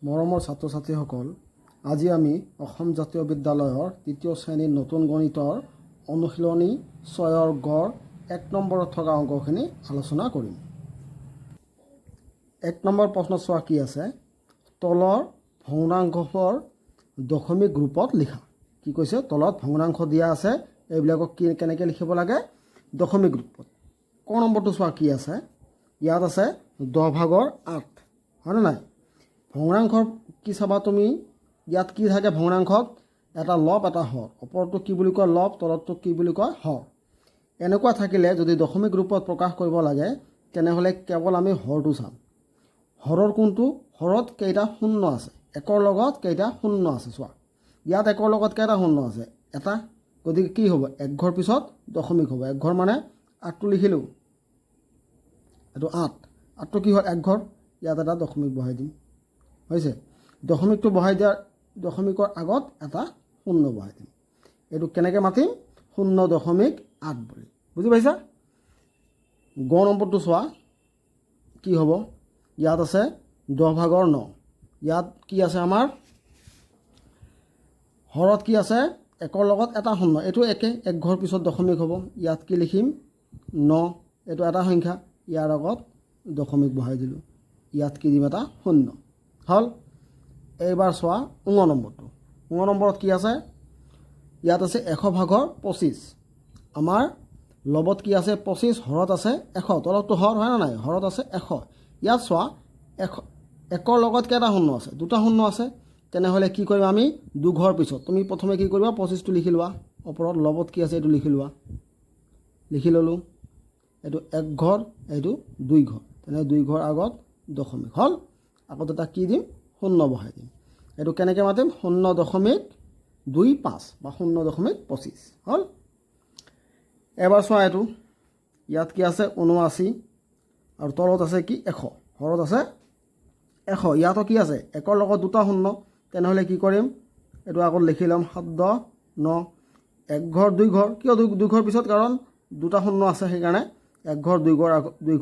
মৰমৰ ছাত্ৰ ছাত্ৰীসকল, আজি আমি অসম জাতীয় বিদ্যালয়ৰ ৩য় শ্ৰেণীৰ নতুন গণিতৰ অনুশীলনী ৬ৰ গড় ১ নম্বৰত থকা অংকখিনি আলোচনা কৰিম। ১ নম্বৰ প্ৰশ্ন চোৱা কি আছে, তলৰ ভগ্নাংশৰ দশমিক ৰূপত লিখা। কি কৈছে, তলত ভগ্নাংশ দিয়া আছে, এইবিলাকক কেনেকৈ লিখিব লাগে, দশমিক ৰূপত। ক নম্বৰটো চোৱা কি আছে, ইয়াত আছে 10/8, হয়নে নাই? ভগ্নাংশৰ কি চাবা তুমি, ইয়াত কি থাকে ভগ্নাংশত, এটা লব এটা হৰ, ওপৰটো কি বুলি কয় লব, তলতটো কি বুলি কয় হৰ। এনেকুৱা থাকিলে যদি দশমিক ৰূপত প্ৰকাশ কৰিব লাগে তেনেহ'লে কেৱল আমি হৰটো চাম। হৰৰ কোনটো, হৰত কেইটা শূন্য আছে, একৰ লগত কেইটা শূন্য আছে চোৱা। ইয়াত একৰ লগত কেইটা শূন্য আছে, এটা, গতিকে কি হ'ব, এক ঘৰ পিছত দশমিক হ'ব। এক ঘৰ মানে 8টো লিখিলোঁ, এইটো 8টো কি হ'ল এক ঘৰ, ইয়াত এটা দশমিক বহাই দিম, হৈছে। দশমিকটো বহাই দিয়াৰ দশমিকৰ আগত এটা শূন্য বহাই দিম। এইটো কেনেকৈ মাতিম, 0.8 বুলি, বুজি পাইছা? গ নম্বৰটো চোৱা কি হ'ব, ইয়াত আছে 10/9, ইয়াত কি আছে আমাৰ, হৰত কি আছে, একৰ লগত এটা শূন্য, এইটো একে, এক ঘৰ পিছত দশমিক হ'ব। ইয়াত কি লিখিম, 9, এইটো এটা সংখ্যা, ইয়াৰ আগত দশমিক বহাই দিলোঁ, ইয়াত কি দিম, এটা শূন্য, হ'ল। এইবাৰ চোৱা নম্বৰটো। নম্বৰত কি আছে, ইয়াত আছে 100/25, আমাৰ লবত কি আছে 25, হৰত আছে 100, তলতটো হৰ হয় নে নাই, হৰত আছে 100। ইয়াত চোৱা একৰ লগত কেইটা শূন্য আছে, দুটা শূন্য আছে, তেনেহ'লে কি কৰিম আমি, দুঘৰ পিছত তুমি প্ৰথমে কি কৰিবা, 25টো লিখি লোৱা, ওপৰত লবত কি আছে এইটো লিখি লোৱা, লিখি ল'লোঁ। এইটো এক ঘৰ, এইটো 2 ঘৰ, তেনেহ'লে 2 ঘৰ আগত দশমিক, হ'ল। আগত এটা কি দিম, শূন্য বহাই দিম। এইটো কেনেকৈ মাতিম, 0.25 বা 0.25, হ'ল। এবাৰ চোৱা এইটো, ইয়াত কি আছে 79 আৰু তলত আছে কি 100, হৰত আছে 100, ইয়াতো কি আছে একৰ লগত দুটা শূন্য, তেনেহ'লে কি কৰিম, এইটো আগত লিখি ল'ম 7-9, এক ঘৰ 2 ঘৰ, কিয় 2 ঘৰ পিছত, কাৰণ দুটা শূন্য আছে, সেইকাৰণে এক ঘৰ 2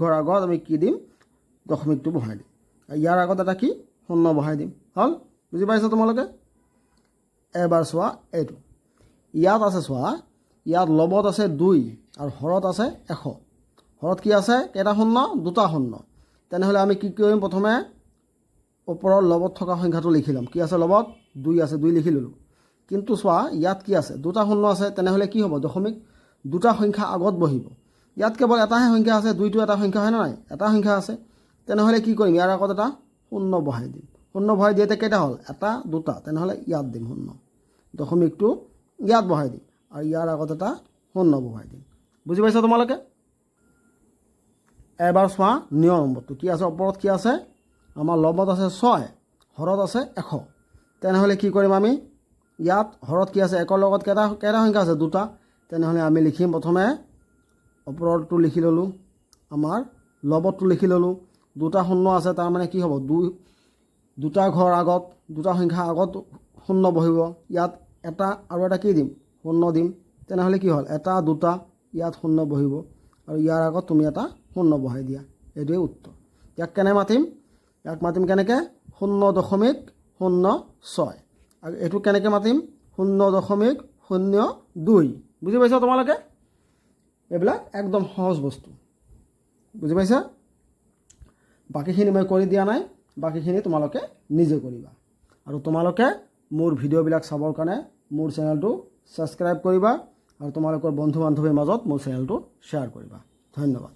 ঘৰ আগত আমি কি দিম, দশমিকটো বহাই দিম। ইয়াৰ আগত এটা কি শূন্য বহাই দিম, হ'ল। বুজি পাইছা তোমালোকে? এবাৰ চোৱা এইটো, ইয়াত আছে চোৱা, ইয়াত লবত আছে 2 আৰু হৰত আছে 100, হৰত কি আছে কেইটা শূন্য, দুটা শূন্য, তেনেহ'লে আমি কি কৰিম, প্ৰথমে ওপৰৰ লবত থকা সংখ্যাটো লিখি ল'ম। কি আছে লবত, 2 আছে, 2 লিখি ল'লোঁ। কিন্তু চোৱা ইয়াত কি আছে, দুটা শূন্য আছে, তেনেহ'লে কি হ'ব, দশমিক দুটা সংখ্যা আগত বহিব। ইয়াত কেৱল এটাহে সংখ্যা আছে, 2টো এটা সংখ্যা হয় নে নাই, এটা সংখ্যা আছে, তেনেহ'লে কি কৰিম, ইয়াৰ আগত এটা শূন্য বহাই দিম। শূন্য বহাই দিয়াতে কেইটা হ'ল, এটা দুটা, তেনেহ'লে ইয়াত দিম শূন্য, দশমিকটো ইয়াত বহাই দিম, আৰু ইয়াৰ আগত এটা শূন্য বহাই দিম। বুজি পাইছা তোমালোকে? এবাৰ চোৱা নম্বৰটো কি আছে, ওপৰত কি আছে, আমাৰ লবত আছে 6, হৰত আছে 100, তেনেহ'লে কি কৰিম আমি, ইয়াত হৰত কি আছে, একৰ লগত কেইটা সংখ্যা আছে, দুটা, তেনেহ'লে আমি লিখিম প্ৰথমে ওপৰৰটো লিখি ল'লোঁ, আমাৰ লবতটো লিখি ল'লোঁ, দুটা শূন্য আছে, তাৰমানে কি হ'ব, দুটা ঘৰ আগত, দুটা সংখ্যা আগত শূন্য বহিব। ইয়াত এটা আৰু এটা কি দিম, শূন্য দিম, তেনেহ'লে কি হ'ল, এটা দুটা, ইয়াত শূন্য বহিব, আৰু ইয়াৰ আগত তুমি এটা শূন্য বহাই দিয়া, এইটোৱে উত্তৰ। ইয়াক কেনে মাতিম, ইয়াক মাতিম কেনেকৈ, 0.06, আৰু এইটো কেনেকৈ মাতিম, 0.02। বুজি পাইছা তোমালোকে? এইবিলাক একদম সহজ বস্তু, বুজি পাইছা? বাকীখিনি মই কৰি দিয়া নাই, বাকীখিনি তোমালোকে নিজে কৰিবা। আৰু তোমালোকে মোৰ ভিডিঅ'বিলাক চাবৰ কাৰণে মোৰ চেনেলটো ছাবস্ক্ৰাইব কৰিবা, আৰু তোমালোকৰ বন্ধু বান্ধৱীৰ মাজত মোৰ চেনেলটো শ্বেয়াৰ কৰিবা। ধন্যবাদ।